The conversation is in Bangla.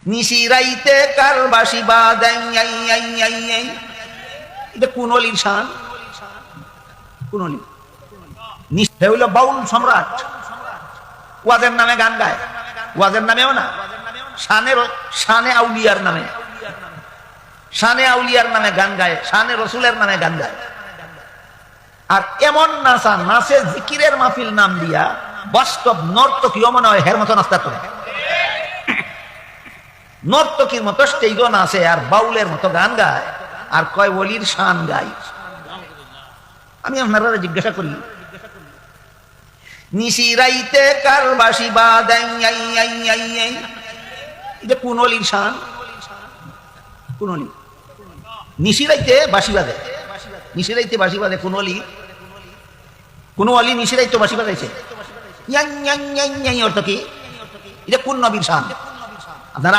নিশিরাইতে কার বাসি বাজাই এটা কোন অলির শান? কোন অলি? নিশ্চয় হইল বাউল সম্রাট, ওয়াজের নামে গান গায়। ওয়াজের নামেও না, শানে আউলিয়ার নামে, শানে আউলিয়ার নামে গান গায়, শানে রসুলের নামে গান গায়। আর এমন নাচা নাচে জিকিরের মাহফিল নাম দিয়া বাস্তব নর্তকীও মনে হয় হের মতো নাস্তা করে। নর্তকীর মতো স্টেজও নাচে আর বাউলের মতো গান গায় আর কয় ওলির শান গায়। আমি আপনারা জিজ্ঞাসা করি, নিশিরাইতে কার বাসি বাজাই এটা কোন অলির শান? কোন অলি? নিশিরাইতে বাসি বাজে, নিশিরাইতে বাসি বাজে কোন অলি? কোন অলি নিশিরাইতে বাসি বাজাইছে? অর্থ কি? এটা কোন নবীর শান? আপনারা